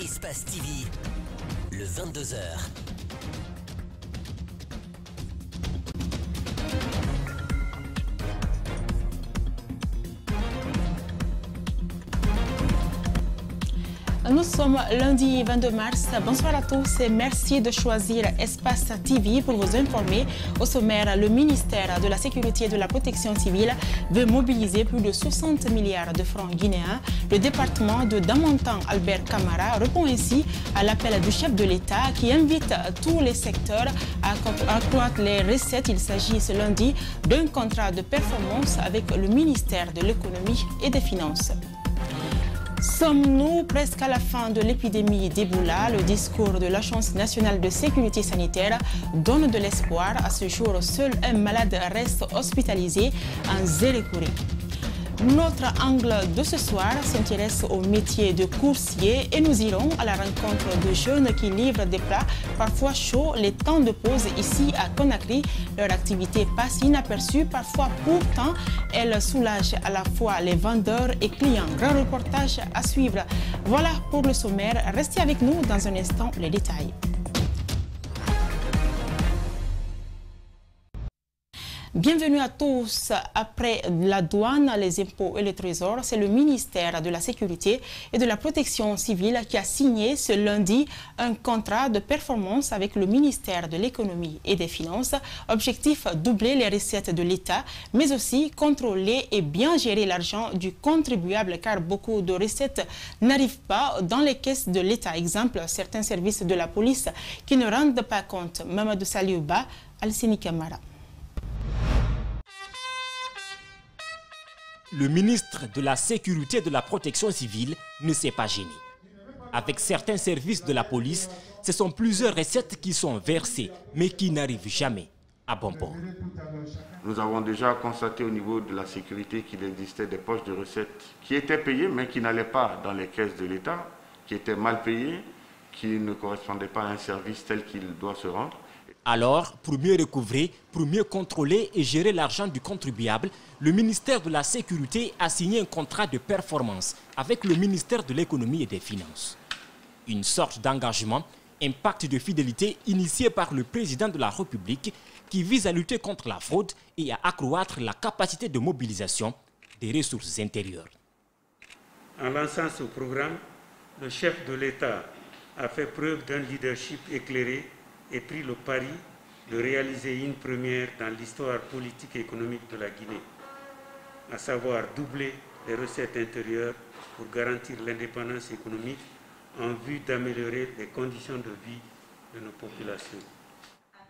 Espace TV, le 22h. Nous sommes lundi 22 mars. Bonsoir à tous et merci de choisir Espace TV pour vous informer. Au sommaire, le ministère de la Sécurité et de la Protection civile veut mobiliser plus de 60 milliards de francs guinéens. Le département de Damantan, Albert Camara, répond ainsi à l'appel du chef de l'État qui invite tous les secteurs à accroître les recettes. Il s'agit ce lundi d'un contrat de performance avec le ministère de l'Économie et des Finances. Sommes-nous presque à la fin de l'épidémie d'Ebola? Le discours de l'Agence nationale de sécurité sanitaire donne de l'espoir. À ce jour, seul un malade reste hospitalisé en Zérékouré. Notre angle de ce soir s'intéresse au métier de coursier et nous irons à la rencontre de jeunes qui livrent des plats parfois chauds les temps de pause ici à Conakry. Leur activité passe inaperçue parfois, pourtant elle soulage à la fois les vendeurs et clients. Grand reportage à suivre. Voilà pour le sommaire. Restez avec nous dans un instant les détails. Bienvenue à tous. Après la douane, les impôts et le trésor, c'est le ministère de la Sécurité et de la Protection civile qui a signé ce lundi un contrat de performance avec le ministère de l'Économie et des Finances. Objectif, doubler les recettes de l'État, mais aussi contrôler et bien gérer l'argent du contribuable car beaucoup de recettes n'arrivent pas dans les caisses de l'État. Exemple, certains services de la police qui ne rendent pas compte. Mamadou Saliouba, Alcini Camara. Le ministre de la Sécurité et de la Protection civile ne s'est pas gêné. Avec certains services de la police, ce sont plusieurs recettes qui sont versées, mais qui n'arrivent jamais à bon port. Nous avons déjà constaté au niveau de la sécurité qu'il existait des poches de recettes qui étaient payées, mais qui n'allaient pas dans les caisses de l'État, qui étaient mal payées, qui ne correspondaient pas à un service tel qu'il doit se rendre. Alors, pour mieux recouvrer, pour mieux contrôler et gérer l'argent du contribuable, le ministère de la Sécurité a signé un contrat de performance avec le ministère de l'Économie et des Finances. Une sorte d'engagement, un pacte de fidélité initié par le président de la République qui vise à lutter contre la fraude et à accroître la capacité de mobilisation des ressources intérieures. En lançant ce programme, le chef de l'État a fait preuve d'un leadership éclairé et pris le pari de réaliser une première dans l'histoire politique et économique de la Guinée, à savoir doubler les recettes intérieures pour garantir l'indépendance économique en vue d'améliorer les conditions de vie de nos populations.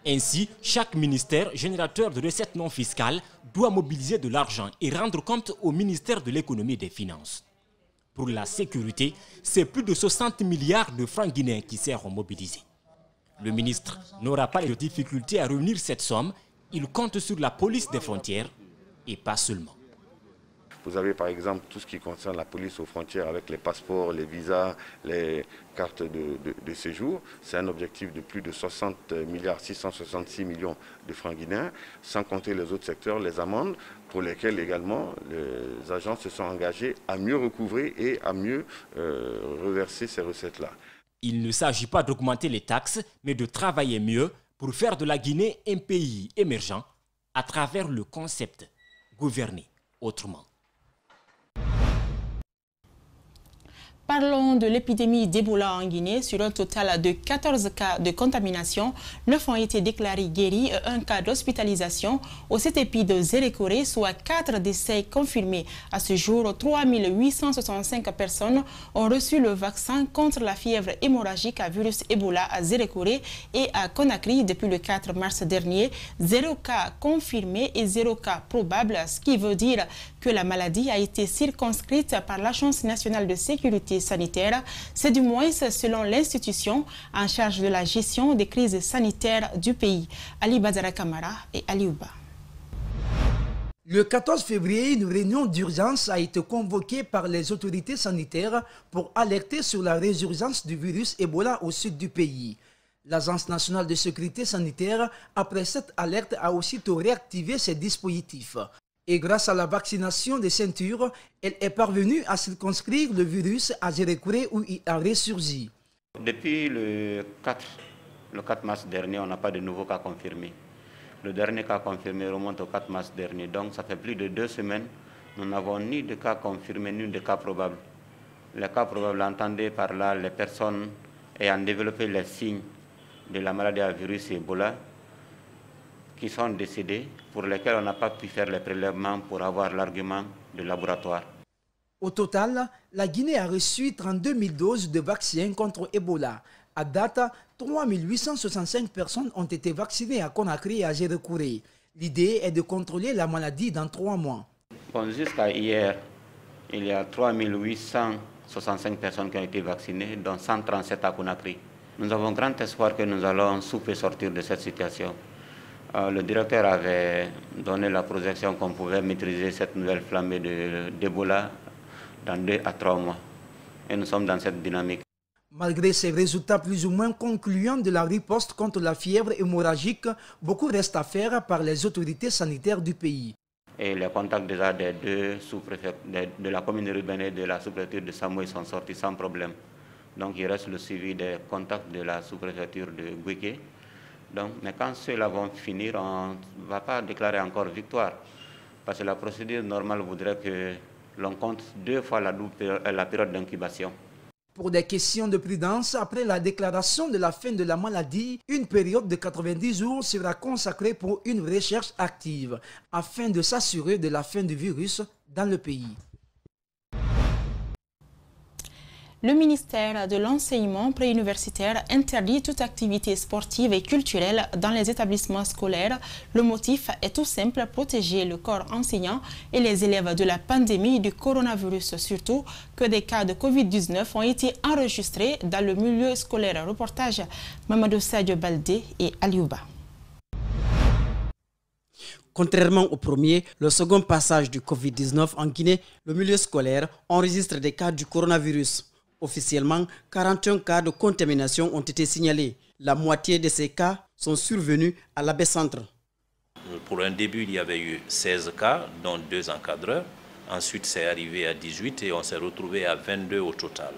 Ainsi, chaque ministère générateur de recettes non fiscales doit mobiliser de l'argent et rendre compte au ministère de l'Économie et des Finances. Pour la sécurité, c'est plus de 60 milliards de francs guinéens qui seront mobilisés. Le ministre n'aura pas de difficulté à réunir cette somme. Il compte sur la police des frontières et pas seulement. Vous avez par exemple tout ce qui concerne la police aux frontières avec les passeports, les visas, les cartes de séjour. C'est un objectif de plus de 60 milliards 666 millions de francs guinéens, sans compter les autres secteurs, les amendes, pour lesquelles également les agents se sont engagés à mieux recouvrer et à mieux reverser ces recettes-là. Il ne s'agit pas d'augmenter les taxes, mais de travailler mieux pour faire de la Guinée un pays émergent à travers le concept gouverner autrement. Parlons de l'épidémie d'Ebola en Guinée. Sur un total de 14 cas de contamination, 9 ont été déclarés guéris et 1 cas d'hospitalisation au CTP de Zérékouré, soit 4 décès confirmés. À ce jour, 3 865 personnes ont reçu le vaccin contre la fièvre hémorragique à virus Ebola à Zérékouré et à Conakry depuis le 4 mars dernier. 0 cas confirmés et 0 cas probables, ce qui veut dire que la maladie a été circonscrite par l'Agence nationale de sécurité sanitaire. C'est du moins selon l'institution en charge de la gestion des crises sanitaires du pays. Ali Badara Kamara et Ali Ouba. Le 14 février, une réunion d'urgence a été convoquée par les autorités sanitaires pour alerter sur la résurgence du virus Ebola au sud du pays. L'Agence nationale de sécurité sanitaire, après cette alerte, a aussitôt réactivé ses dispositifs. Et grâce à la vaccination des ceintures, elle est parvenue à circonscrire le virus à Zérékouré où il a ressurgi. Depuis le 4 mars dernier, on n'a pas de nouveaux cas confirmés. Le dernier cas confirmé remonte au 4 mars dernier. Donc ça fait plus de 2 semaines. Nous n'avons ni de cas confirmés, ni de cas probables. Les cas probables, entendez par là les personnes ayant développé les signes de la maladie à virus Ebola qui sont décédés, pour lesquels on n'a pas pu faire les prélèvements pour avoir l'argument de laboratoire. Au total, la Guinée a reçu 32 000 doses de vaccins contre Ebola. À date, 3 865 personnes ont été vaccinées à Conakry et à Gérékouré. L'idée est de contrôler la maladie dans 3 mois. Bon, jusqu'à hier, il y a 3 865 personnes qui ont été vaccinées, dont 137 à Conakry. Nous avons grand espoir que nous allons sous peu sortir de cette situation. Le directeur avait donné la projection qu'on pouvait maîtriser cette nouvelle flambée d'Ebola dans 2 à 3 mois. Et nous sommes dans cette dynamique. Malgré ces résultats plus ou moins concluants de la riposte contre la fièvre hémorragique, beaucoup reste à faire par les autorités sanitaires du pays. Et les contacts déjà des 2 sous-préfets de la commune urbaine et de la sous-préfecture de Samoï sont sortis sans problème. Donc il reste le suivi des contacts de la sous-préfecture de Gouéké. Donc, mais quand ceux-là vont finir, on ne va pas déclarer encore victoire. Parce que la procédure normale voudrait que l'on compte 2 fois la période d'incubation. Pour des questions de prudence, après la déclaration de la fin de la maladie, une période de 90 jours sera consacrée pour une recherche active, afin de s'assurer de la fin du virus dans le pays. Le ministère de l'Enseignement préuniversitaire interdit toute activité sportive et culturelle dans les établissements scolaires. Le motif est tout simple, protéger le corps enseignant et les élèves de la pandémie du coronavirus, surtout que des cas de Covid-19 ont été enregistrés dans le milieu scolaire. Reportage Mamadou Sadio Baldé et Aliouba. Contrairement au premier, le second passage du Covid-19 en Guinée, le milieu scolaire enregistre des cas du coronavirus. Officiellement, 41 cas de contamination ont été signalés. La moitié de ces cas sont survenus à l'Abbé Centre. Pour un début, il y avait eu 16 cas, dont 2 encadreurs. Ensuite, c'est arrivé à 18 et on s'est retrouvé à 22 au total.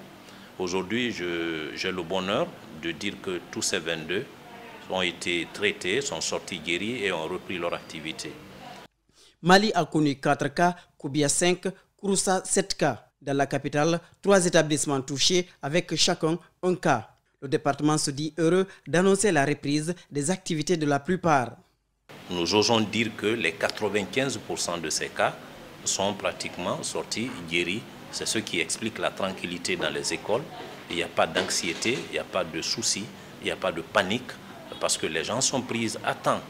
Aujourd'hui, j'ai le bonheur de dire que tous ces 22 ont été traités, sont sortis guéris et ont repris leur activité. Mali a connu 4 cas, Koubia 5, Kouroussa 7 cas. Dans la capitale, 3 établissements touchés avec chacun un cas. Le département se dit heureux d'annoncer la reprise des activités de la plupart. Nous osons dire que les 95% de ces cas sont pratiquement sortis guéris. C'est ce qui explique la tranquillité dans les écoles. Il n'y a pas d'anxiété, il n'y a pas de soucis, il n'y a pas de panique parce que les gens sont pris à temps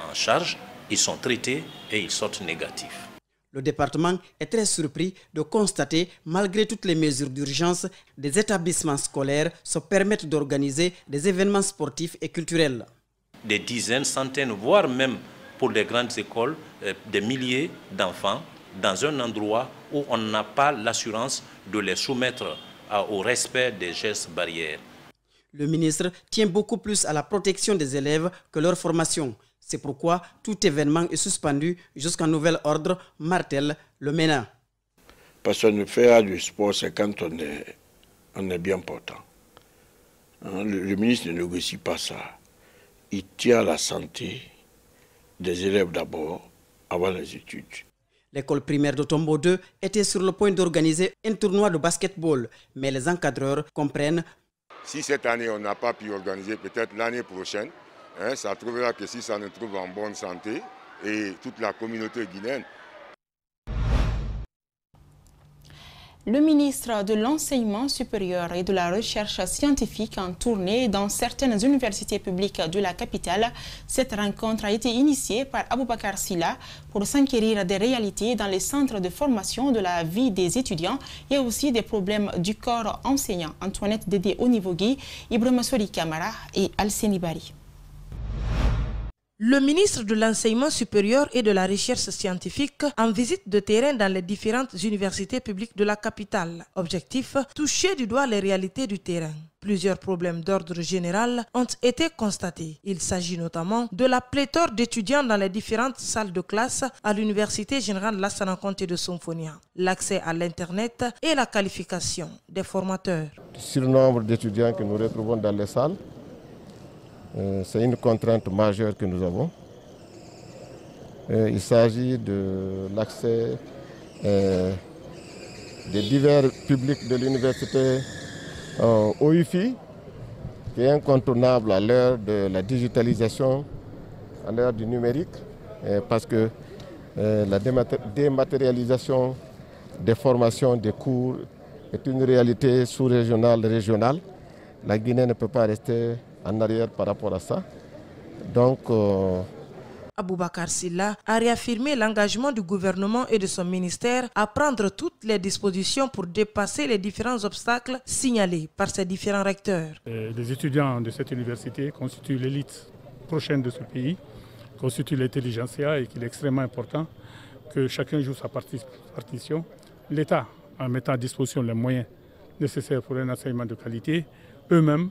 en charge, ils sont traités et ils sortent négatifs. Le département est très surpris de constater, malgré toutes les mesures d'urgence, des établissements scolaires se permettent d'organiser des événements sportifs et culturels. Des dizaines, centaines, voire même pour les grandes écoles, des milliers d'enfants dans un endroit où on n'a pas l'assurance de les soumettre au respect des gestes barrières. Le ministre tient beaucoup plus à la protection des élèves que leur formation. C'est pourquoi tout événement est suspendu jusqu'à nouvel ordre, martèle le MENA. Parce que faire du sport, c'est quand on est bien portant. Le ministre ne négocie pas ça. Il tient à la santé des élèves d'abord, avant les études. L'école primaire de Tombo 2 était sur le point d'organiser un tournoi de basketball, mais les encadreurs comprennent. Si cette année on n'a pas pu organiser, peut-être l'année prochaine, ça trouvera que si ça nous trouve en bonne santé et toute la communauté guinéenne. Le ministre de l'Enseignement supérieur et de la Recherche scientifique en tournée dans certaines universités publiques de la capitale. Cette rencontre a été initiée par Aboubakar Silla pour s'enquérir des réalités dans les centres de formation de la vie des étudiants et aussi des problèmes du corps enseignant. Antoinette Dédé Onivogui, Ibrahima Sori Kamara et Alseni Bari. Le ministre de l'Enseignement supérieur et de la Recherche scientifique en visite de terrain dans les différentes universités publiques de la capitale. Objectif, toucher du doigt les réalités du terrain. Plusieurs problèmes d'ordre général ont été constatés. Il s'agit notamment de la pléthore d'étudiants dans les différentes salles de classe à l'Université générale Lassana Conté de Somfonia, l'accès à l'Internet et la qualification des formateurs. Le surnombre d'étudiants que nous retrouvons dans les salles, c'est une contrainte majeure que nous avons. Il s'agit de l'accès des divers publics de l'université au Wi-Fi, qui est incontournable à l'heure de la digitalisation, à l'heure du numérique, parce que la dématérialisation des formations, des cours est une réalité sous-régionale, régionale. La Guinée ne peut pas rester en arrière par rapport à ça. Donc, Aboubakar Silla a réaffirmé l'engagement du gouvernement et de son ministère à prendre toutes les dispositions pour dépasser les différents obstacles signalés par ces différents recteurs. Les étudiants de cette université constituent l'élite prochaine de ce pays, constituent l'intelligentsia et qu'il est extrêmement important que chacun joue sa partition. L'État, en mettant à disposition les moyens nécessaires pour un enseignement de qualité, eux-mêmes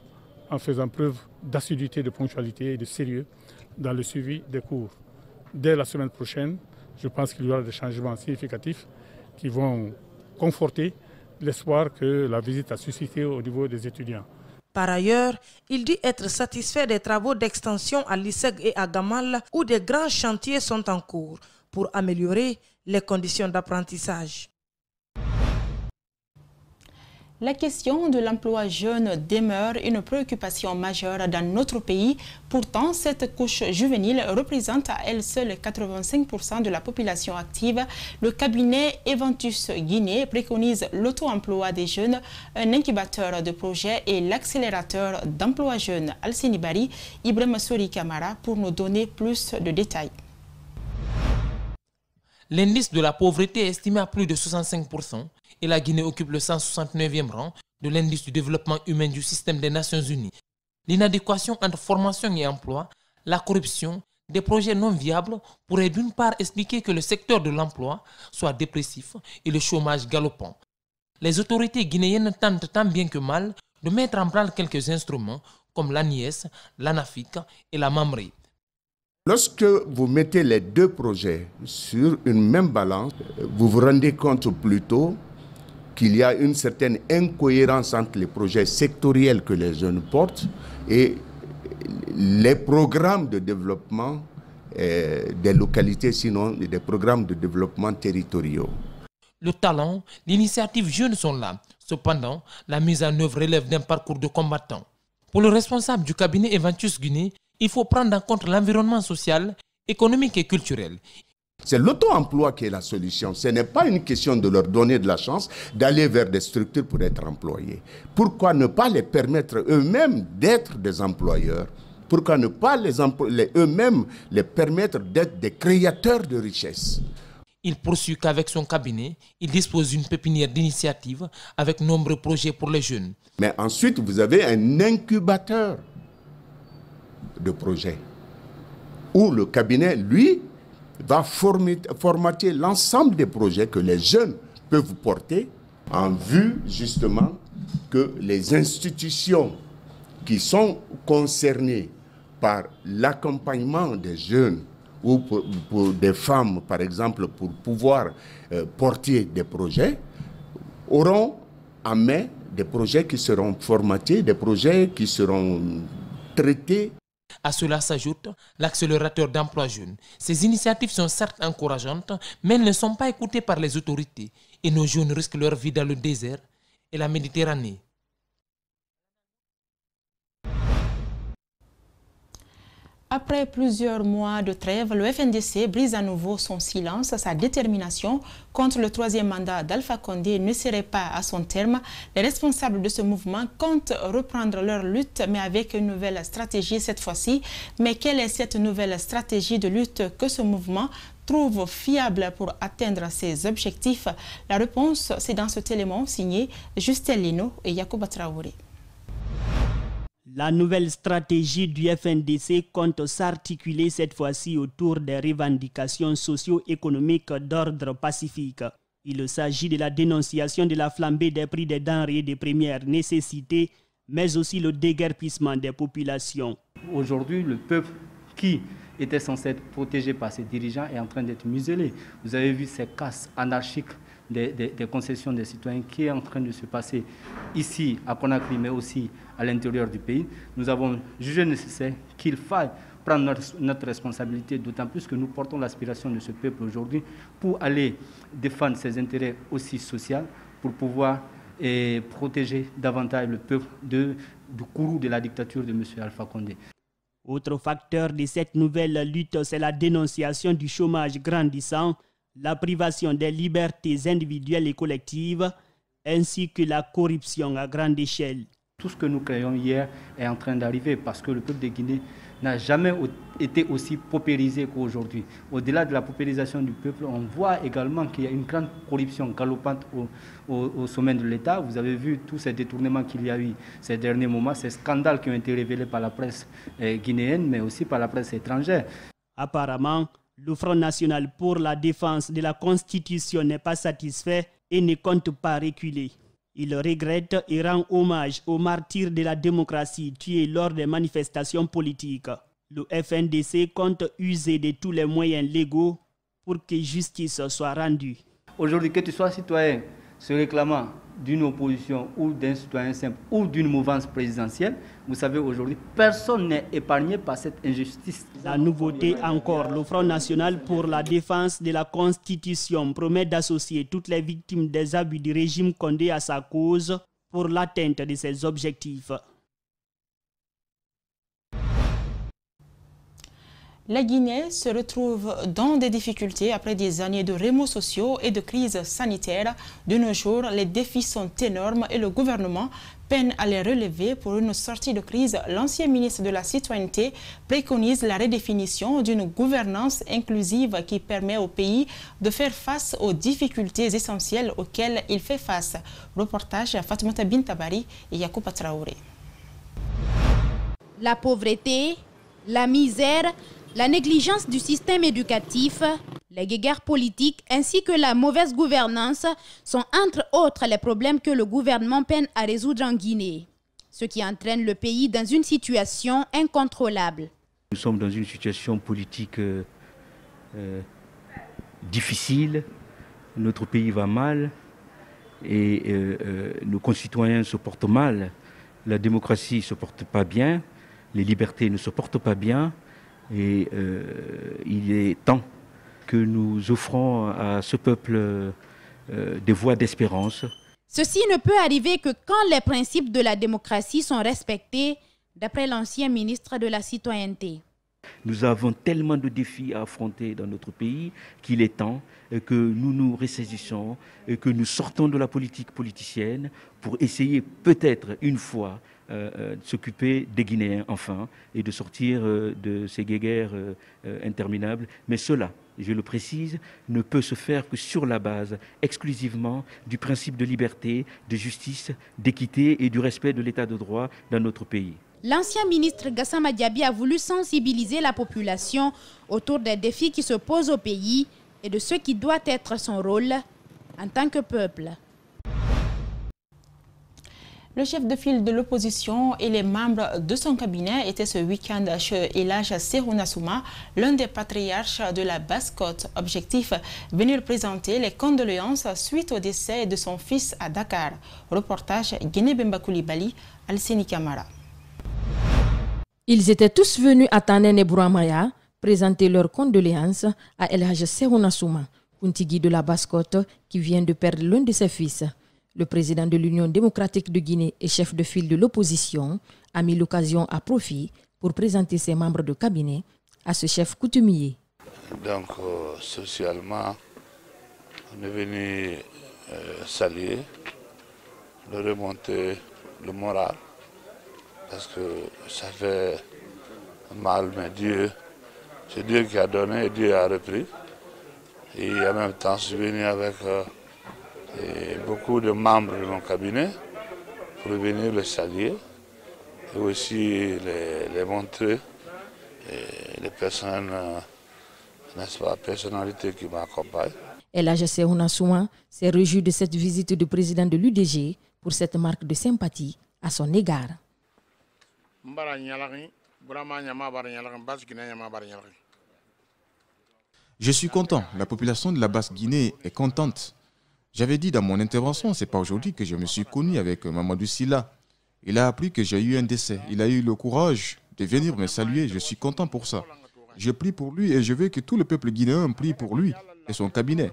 en faisant preuve d'assiduité, de ponctualité et de sérieux dans le suivi des cours. Dès la semaine prochaine, je pense qu'il y aura des changements significatifs qui vont conforter l'espoir que la visite a suscité au niveau des étudiants. Par ailleurs, il dit être satisfait des travaux d'extension à l'ISEG et à Gamal où des grands chantiers sont en cours pour améliorer les conditions d'apprentissage. La question de l'emploi jeune demeure une préoccupation majeure dans notre pays. Pourtant, cette couche juvénile représente à elle seule 85% de la population active. Le cabinet Eventus Guinée préconise l'auto-emploi des jeunes, un incubateur de projets et l'accélérateur d'emploi jeune. Alcini Bari, Ibrahim Souri Kamara pour nous donner plus de détails. L'indice de la pauvreté est estimé à plus de 65%. Et la Guinée occupe le 169e rang de l'indice du développement humain du système des Nations Unies. L'inadéquation entre formation et emploi, la corruption, des projets non viables pourraient d'une part expliquer que le secteur de l'emploi soit dépressif et le chômage galopant. Les autorités guinéennes tentent tant bien que mal de mettre en branle quelques instruments comme l'ANIES, l'ANAFIC et la MAMRI. Lorsque vous mettez les deux projets sur une même balance, vous vous rendez compte plutôt qu'il y a une certaine incohérence entre les projets sectoriels que les jeunes portent et les programmes de développement des localités, sinon des programmes de développement territoriaux. Le talent, l'initiative jeune sont là. Cependant, la mise en œuvre relève d'un parcours de combattant. Pour le responsable du cabinet Eventus Guinée, il faut prendre en compte l'environnement social, économique et culturel. C'est l'auto-emploi qui est la solution. Ce n'est pas une question de leur donner de la chance d'aller vers des structures pour être employés. Pourquoi ne pas les permettre eux-mêmes d'être des employeurs? Pourquoi ne pas eux-mêmes les permettre d'être des créateurs de richesses? Il poursuit qu'avec son cabinet, il dispose d'une pépinière d'initiatives avec nombreux projets pour les jeunes. Mais ensuite, vous avez un incubateur de projets où le cabinet, lui, va formater l'ensemble des projets que les jeunes peuvent porter en vue justement que les institutions qui sont concernées par l'accompagnement des jeunes ou pour des femmes, par exemple, pour pouvoir porter des projets, auront en main des projets qui seront formatés, des projets qui seront traités. À cela s'ajoute l'accélérateur d'emploi jeune. Ces initiatives sont certes encourageantes, mais elles ne sont pas écoutées par les autorités. Et nos jeunes risquent leur vie dans le désert et la Méditerranée. Après plusieurs mois de trêve, le FNDC brise à nouveau son silence. Sa détermination contre le troisième mandat d'Alpha Condé ne serait pas à son terme. Les responsables de ce mouvement comptent reprendre leur lutte, mais avec une nouvelle stratégie cette fois-ci. Mais quelle est cette nouvelle stratégie de lutte que ce mouvement trouve fiable pour atteindre ses objectifs? La réponse, c'est dans cet élément signé Justin Lino et Yacouba Traoré. La nouvelle stratégie du FNDC compte s'articuler cette fois-ci autour des revendications socio-économiques d'ordre pacifique. Il s'agit de la dénonciation de la flambée des prix des denrées de première nécessité, mais aussi le déguerpissement des populations. Aujourd'hui, le peuple qui était censé être protégé par ses dirigeants est en train d'être muselé. Vous avez vu ces casses anarchiques des concessions des citoyens qui est en train de se passer ici à Conakry, mais aussi à l'intérieur du pays. Nous avons jugé nécessaire qu'il faille prendre notre responsabilité, d'autant plus que nous portons l'aspiration de ce peuple aujourd'hui pour aller défendre ses intérêts aussi sociaux, pour pouvoir protéger davantage le peuple du courroux de la dictature de M. Alpha Condé. Autre facteur de cette nouvelle lutte, c'est la dénonciation du chômage grandissant, la privation des libertés individuelles et collectives, ainsi que la corruption à grande échelle. Tout ce que nous créons hier est en train d'arriver parce que le peuple de Guinée n'a jamais été aussi paupérisé qu'aujourd'hui. Au-delà de la paupérisation du peuple, on voit également qu'il y a une grande corruption galopante au sommet de l'État. Vous avez vu tous ces détournements qu'il y a eu ces derniers moments, ces scandales qui ont été révélés par la presse guinéenne, mais aussi par la presse étrangère. Apparemment, le Front national pour la défense de la Constitution n'est pas satisfait et ne compte pas reculer. Il regrette et rend hommage aux martyrs de la démocratie tués lors des manifestations politiques. Le FNDC compte user de tous les moyens légaux pour que justice soit rendue. Aujourd'hui, que tu sois citoyen se réclamant d'une opposition ou d'un citoyen simple ou d'une mouvance présidentielle, vous savez aujourd'hui, personne n'est épargné par cette injustice. La nouveauté encore, le Front national pour la défense de la Constitution promet d'associer toutes les victimes des abus du régime Condé à sa cause pour l'atteinte de ses objectifs. La Guinée se retrouve dans des difficultés après des années de remous sociaux et de crise sanitaire. De nos jours, les défis sont énormes et le gouvernement peine à les relever. Pour une sortie de crise, l'ancien ministre de la Citoyenneté préconise la redéfinition d'une gouvernance inclusive qui permet au pays de faire face aux difficultés essentielles auxquelles il fait face. Reportage à Fatoumata Bintabari et Yacouba Traoré. La pauvreté, la misère, la négligence du système éducatif, les guéguerres politiques ainsi que la mauvaise gouvernance sont entre autres les problèmes que le gouvernement peine à résoudre en Guinée, ce qui entraîne le pays dans une situation incontrôlable. Nous sommes dans une situation politique difficile, notre pays va mal et nos concitoyens se portent mal, la démocratie ne se porte pas bien, les libertés ne se portent pas bien. Et il est temps que nous offrons à ce peuple des voies d'espérance. Ceci ne peut arriver que quand les principes de la démocratie sont respectés, d'après l'ancien ministre de la Citoyenneté. Nous avons tellement de défis à affronter dans notre pays qu'il est temps que nous nous ressaisissions et que nous sortons de la politique politicienne pour essayer peut-être une fois de s'occuper des Guinéens enfin et de sortir de ces guéguerres interminables. Mais cela, je le précise, ne peut se faire que sur la base exclusivement du principe de liberté, de justice, d'équité et du respect de l'état de droit dans notre pays. L'ancien ministre Gassama Diaby a voulu sensibiliser la population autour des défis qui se posent au pays et de ce qui doit être son rôle en tant que peuple. Le chef de file de l'opposition et les membres de son cabinet étaient ce week-end chez Elhadj Sehouna Souma, l'un des patriarches de la Basse-Côte. Objectif, venir présenter les condoléances suite au décès de son fils à Dakar. Reportage Guinée Bemba Koulibaly, Alseni Kamara. Ils étaient tous venus à Tanen et Bouramaya présenter leurs condoléances à Elhadj Sehouna Souma, Kuntigi de la Basse-Côte, qui vient de perdre l'un de ses fils. Le président de l'Union démocratique de Guinée et chef de file de l'opposition a mis l'occasion à profit pour présenter ses membres de cabinet à ce chef coutumier. Donc, socialement, on est venu saluer, remonter le moral, parce que ça fait mal, mais c'est Dieu qui a donné et Dieu a repris. Et en même temps, je suis venu avec beaucoup de membres de mon cabinet pour venir le saluer et aussi les montrer, et les personnes, n'est-ce pas, personnalités qui m'accompagnent. Elhadji Sehouna Souma s'est réjoui de cette visite du président de l'UDG pour cette marque de sympathie à son égard. Je suis content, la population de la Basse-Guinée est contente. J'avais dit dans mon intervention, ce n'est pas aujourd'hui que je me suis connu avec Mamadou Sylla. Il a appris que j'ai eu un décès. Il a eu le courage de venir me saluer. Je suis content pour ça. Je prie pour lui et je veux que tout le peuple guinéen prie pour lui et son cabinet.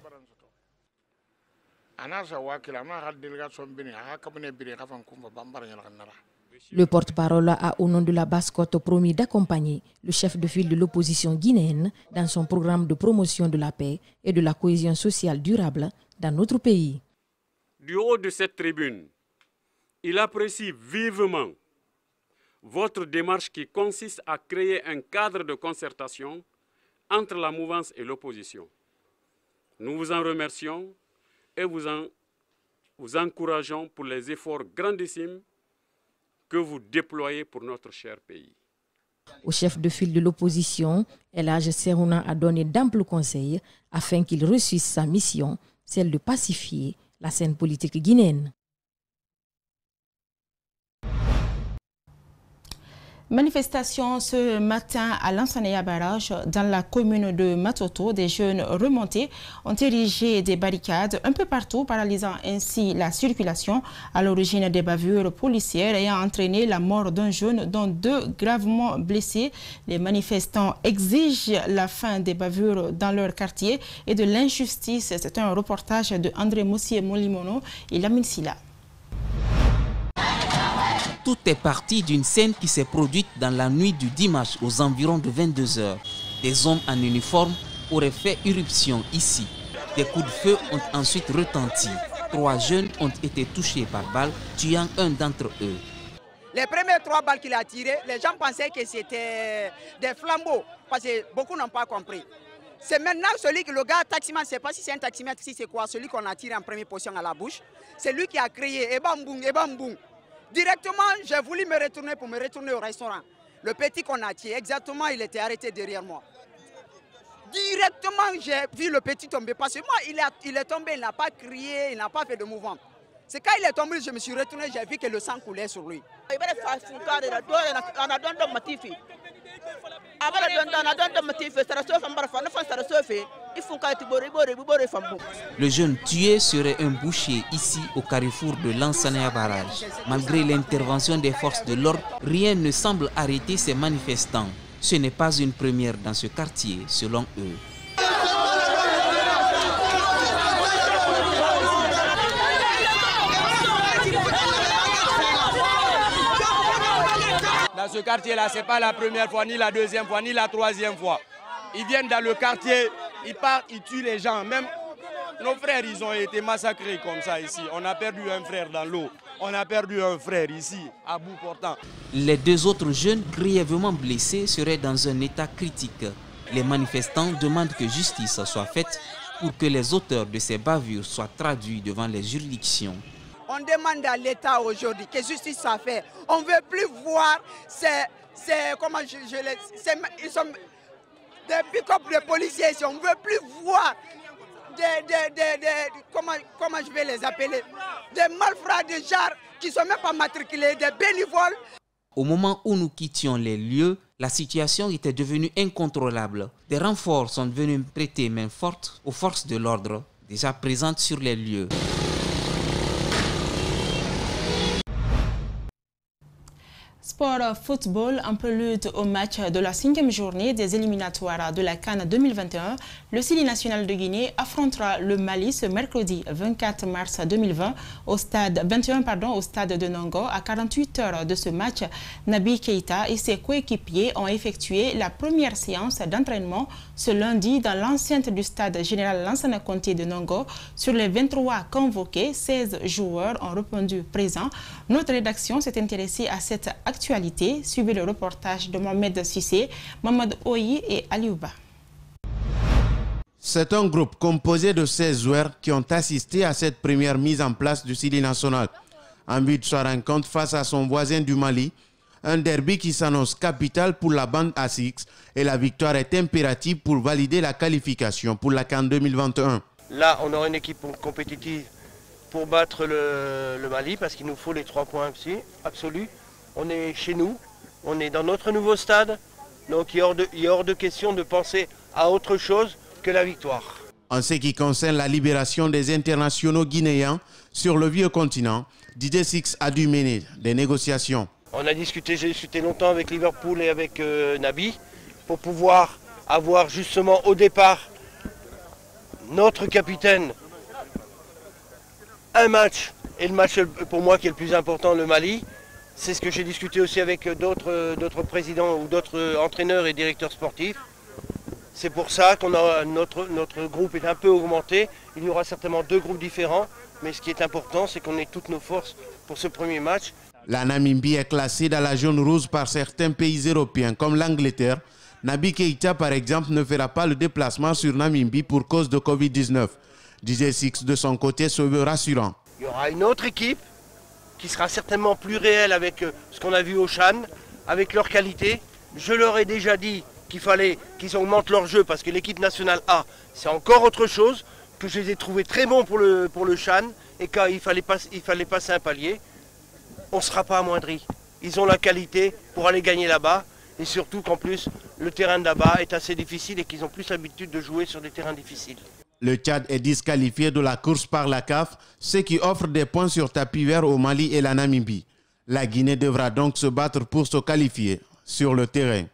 Le porte-parole a, au nom de la Basse-Côte, promis d'accompagner le chef de file de l'opposition guinéenne dans son programme de promotion de la paix et de la cohésion sociale durable dans notre pays. Du haut de cette tribune, il apprécie vivement votre démarche qui consiste à créer un cadre de concertation entre la mouvance et l'opposition. Nous vous en remercions et vous encourageons pour les efforts grandissimes que vous déployez pour notre cher pays. Au chef de file de l'opposition, Elhadji Sehouna a donné d'amples conseils afin qu'il réussisse sa mission, celle de pacifier la scène politique guinéenne. Manifestation ce matin à Lansana Barrage dans la commune de Matoto. Des jeunes remontés ont érigé des barricades un peu partout, paralysant ainsi la circulation, à l'origine des bavures policières ayant entraîné la mort d'un jeune dont 2 gravement blessés. Les manifestants exigent la fin des bavures dans leur quartier et de l'injustice. C'est un reportage de André Moussier Molimono et Lamine Silla. Tout est parti d'une scène qui s'est produite dans la nuit du dimanche aux environs de 22 h. Des hommes en uniforme auraient fait irruption ici. Des coups de feu ont ensuite retenti. 3 jeunes ont été touchés par balles, tuant un d'entre eux. Les premières 3 balles qu'il a tirées, les gens pensaient que c'était des flambeaux, parce que beaucoup n'ont pas compris. C'est maintenant le gars taximan, je ne sais pas si c'est un taximan, si c'est quoi, celui qu'on a tiré en première position à la bouche, c'est lui qui a crié « Ebamboum, Ebamboum ». Directement, j'ai voulu me retourner au restaurant. Le petit qu'on a tiré, exactement, il était arrêté derrière moi. Directement, j'ai vu le petit tomber. Parce que moi, il est tombé, il n'a pas crié, il n'a pas fait de mouvement. C'est quand il est tombé, je me suis retourné, j'ai vu que le sang coulait sur lui. Le jeune tué serait un boucher ici au carrefour de Lansana Barrage. Malgré l'intervention des forces de l'ordre, rien ne semble arrêter ces manifestants. Ce n'est pas une première dans ce quartier, selon eux. Dans ce quartier-là, ce n'est pas la première fois, ni la deuxième fois, ni la troisième fois. Ils viennent dans le quartier, ils partent, ils tuent les gens. Même nos frères, ils ont été massacrés comme ça ici. On a perdu un frère dans l'eau. On a perdu un frère ici, à bout portant. Les 2 autres jeunes grièvement blessés seraient dans un état critique. Les manifestants demandent que justice soit faite pour que les auteurs de ces bavures soient traduits devant les juridictions. On demande à l'État aujourd'hui que justice soit faite. On ne veut plus voir ils sont des pick-up de policiers ici. On ne veut plus voir comment je vais les appeler, des malfrats de genre qui ne sont même pas matriculés, des bénévoles. Au moment où nous quittions les lieux, la situation était devenue incontrôlable. Des renforts sont venus prêter main forte aux forces de l'ordre déjà présentes sur les lieux. Sport football, en prélude au match de la 5e journée des éliminatoires de la CAN 2021, le Sili national de Guinée affrontera le Mali ce mercredi 24 mars 2020 au stade de Nongo. À 48 heures de ce match, Nabi Keïta et ses coéquipiers ont effectué la première séance d'entraînement ce lundi dans l'enceinte du stade général Lansana Conté de Nongo. Sur les 23 convoqués, 16 joueurs ont répondu présents. Notre rédaction s'est intéressée à cette actualité. Suivez le reportage de Mohamed Sissé, Mohamed Oyi et Aliouba. C'est un groupe composé de 16 joueurs qui ont assisté à cette première mise en place du Sili national. En but de sa rencontre face à son voisin du Mali, Un derby qui s'annonce capital pour la bande A6 et la victoire est impérative pour valider la qualification pour la CAN 2021. Là, on aura une équipe compétitive pour battre le Mali parce qu'il nous faut les 3 points absolus. On est chez nous, on est dans notre nouveau stade, donc il est hors de question de penser à autre chose que la victoire. En ce qui concerne la libération des internationaux guinéens sur le vieux continent, Didier Six a dû mener des négociations. J'ai discuté longtemps avec Liverpool et avec Nabi pour pouvoir avoir justement au départ notre capitaine un match, et le match pour moi qui est le plus important, le Mali. C'est ce que j'ai discuté aussi avec d'autres présidents ou d'autres entraîneurs et directeurs sportifs. C'est pour ça que notre groupe est un peu augmenté. Il y aura certainement 2 groupes différents, mais ce qui est important, c'est qu'on ait toutes nos forces pour ce premier match. La Namibie est classée dans la zone rouge par certains pays européens comme l'Angleterre. Nabi Keïta, par exemple, ne fera pas le déplacement sur Namibie pour cause de Covid-19. Didier Six, de son côté, se veut rassurant. Il y aura une autre équipe qui sera certainement plus réelle avec ce qu'on a vu au CHAN, avec leur qualité. Je leur ai déjà dit qu'il fallait qu'ils augmentent leur jeu parce que l'équipe nationale A, c'est encore autre chose, que je les ai trouvés très bons pour le CHAN et qu'il fallait passer un palier. On ne sera pas amoindri. Ils ont la qualité pour aller gagner là-bas et surtout qu'en plus, le terrain de là-bas est assez difficile et qu'ils ont plus l'habitude de jouer sur des terrains difficiles. Le Tchad est disqualifié de la course par la CAF, ce qui offre des points sur tapis vert au Mali et la Namibie. La Guinée devra donc se battre pour se qualifier sur le terrain.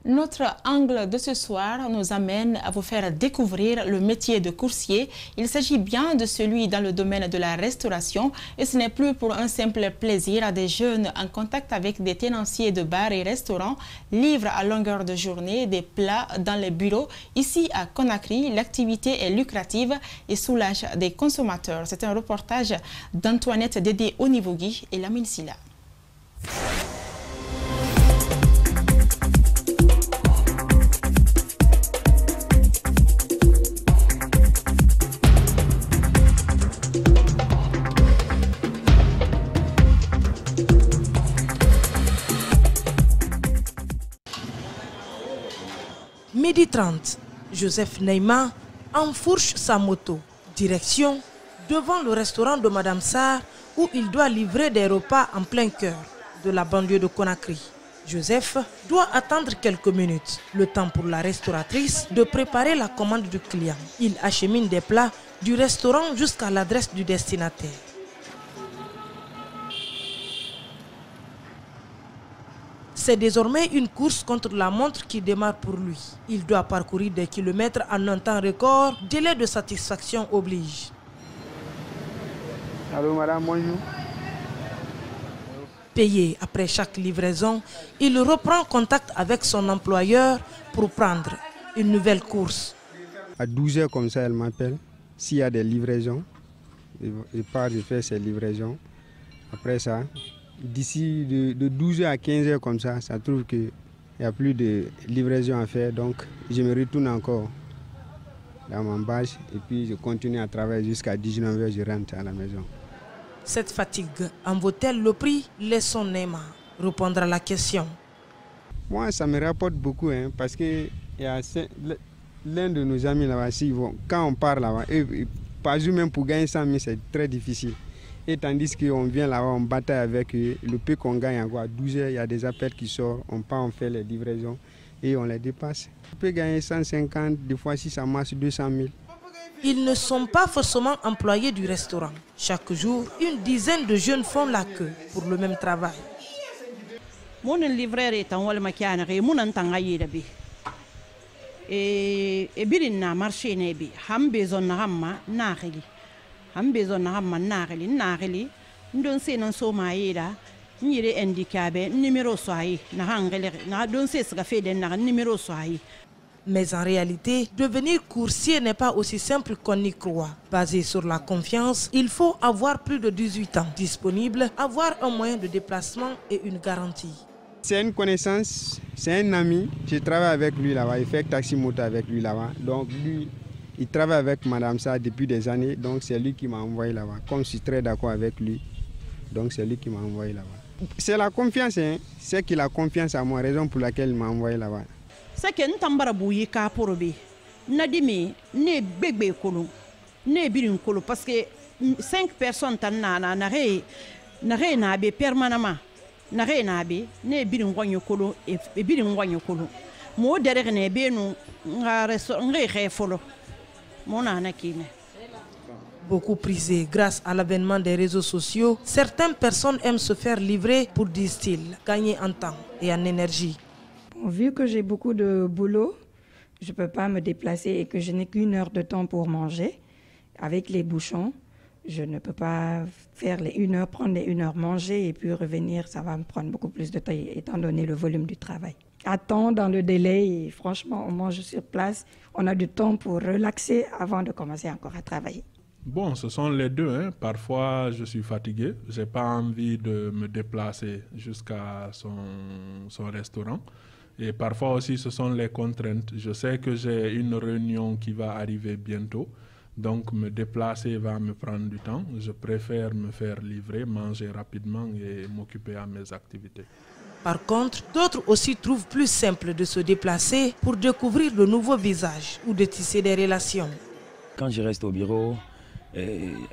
Notre angle de ce soir nous amène à vous faire découvrir le métier de coursier. Il s'agit bien de celui dans le domaine de la restauration et ce n'est plus pour un simple plaisir à des jeunes en contact avec des tenanciers de bars et restaurants, livrent à longueur de journée des plats dans les bureaux. Ici à Conakry, l'activité est lucrative et soulage des consommateurs. C'est un reportage d'Antoinette Dédé Onivogui et Lamine Silla. Midi 30, Joseph Neymar enfourche sa moto. Direction devant le restaurant de Madame Sarr où il doit livrer des repas en plein cœur de la banlieue de Conakry. Joseph doit attendre quelques minutes, le temps pour la restauratrice de préparer la commande du client. Il achemine des plats du restaurant jusqu'à l'adresse du destinataire. C'est désormais une course contre la montre qui démarre pour lui. Il doit parcourir des kilomètres en un temps record. Délai de satisfaction oblige. Allô madame, bonjour. Payé après chaque livraison, il reprend contact avec son employeur pour prendre une nouvelle course. À 12 h comme ça, elle m'appelle. S'il y a des livraisons, je pars, je fais ces livraisons. Après ça, d'ici de 12 h à 15 h comme ça trouve qu'il n'y a plus de livraison à faire. Donc, je me retourne encore dans ma bâche et puis je continue à travailler jusqu'à 19 h, je rentre à la maison. Cette fatigue en vaut-elle le prix? Laissons Neymar répondre à la question. Moi, ça me rapporte beaucoup parce que l'un de nos amis là-bas, quand on part là-bas, pas même pour gagner 100 000, c'est très difficile. Et tandis qu'on vient là-bas, on bataille avec eux, le peu qu'on gagne encore à 12 h, il y a des appels qui sortent, on part, on fait les livraisons et on les dépasse. On peut gagner 150, des fois si ça marche 200 000. Ils ne sont pas forcément employés du restaurant. Chaque jour, une dizaine de jeunes font la queue pour le même travail. Mon livreur est en Walmakiana et mon antangayé et birin marché nebi, ham besoin hamma naheli. Ham besoin hamma naheli, ndon se non so maïda, nire handicapé, numéro soaï, na hangele, na don se sga fait den na numéro soaï. Mais en réalité, devenir coursier n'est pas aussi simple qu'on y croit. Basé sur la confiance, il faut avoir plus de 18 ans, disponible, avoir un moyen de déplacement et une garantie. C'est une connaissance, c'est un ami. Je travaille avec lui là-bas, il fait taxi moto avec lui là-bas. Donc lui, il travaille avec Madame Sarr depuis des années, donc c'est lui qui m'a envoyé là-bas. Comme je suis très d'accord avec lui, Donc c'est lui qui m'a envoyé là-bas. C'est la confiance, hein. C'est qu'il a confiance à moi, raison pour laquelle il m'a envoyé là-bas. C'est que nous bouillé kaporobe. Nadimi, ne bébé kolo, ne birin kolo parce que 5 personnes tanana n'arrêt n'abe permanemment. N'arrêt n'abe, ne birin wanyo kolo et birin wanyo kolo. Mo derrière ne benu n'arrêt folo. Mon anakine. Beaucoup prisé grâce à l'avènement des réseaux sociaux, certaines personnes aiment se faire livrer pour, disent-ils, gagner en temps et en énergie. Vu que j'ai beaucoup de boulot, je ne peux pas me déplacer et que je n'ai qu'1 heure de temps pour manger. Avec les bouchons, je ne peux pas faire les 1 heure, prendre les 1 heure, manger et puis revenir. Ça va me prendre beaucoup plus de temps étant donné le volume du travail. Attends dans le délai et franchement, on mange sur place. On a du temps pour relaxer avant de commencer encore à travailler. Bon, ce sont les deux. Hein. Parfois, je suis fatigué. Je n'ai pas envie de me déplacer jusqu'à son restaurant. Et parfois aussi, ce sont les contraintes. Je sais que j'ai une réunion qui va arriver bientôt. Donc, me déplacer va me prendre du temps. Je préfère me faire livrer, manger rapidement et m'occuper à mes activités. Par contre, d'autres aussi trouvent plus simple de se déplacer pour découvrir de nouveaux visages ou de tisser des relations. Quand je reste au bureau,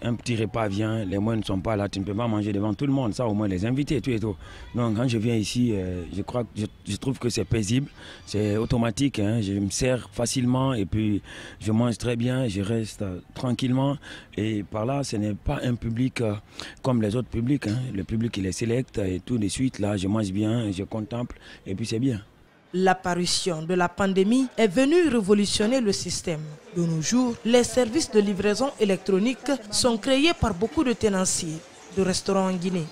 un petit repas vient, les moyens ne sont pas là, tu ne peux pas manger devant tout le monde, ça au moins les invités, tout et tout. Donc quand je viens ici, je trouve que c'est paisible, c'est automatique, hein, je me sers facilement et puis je mange très bien, je reste tranquillement. Et par là, ce n'est pas un public comme les autres publics, hein. Le public il est sélect et tout de suite, là je mange bien, je contemple et puis c'est bien. L'apparition de la pandémie est venue révolutionner le système. De nos jours, les services de livraison électronique sont créés par beaucoup de tenanciers de restaurants en Guinée.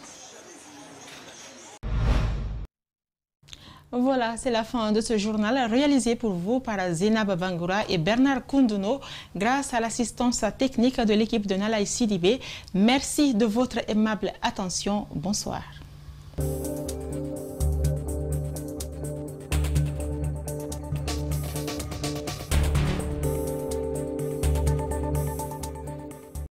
Voilà, c'est la fin de ce journal réalisé pour vous par Zainab Bangoura et Bernard Koundouno grâce à l'assistance technique de l'équipe de Nalaï Sidibé. Merci de votre aimable attention. Bonsoir.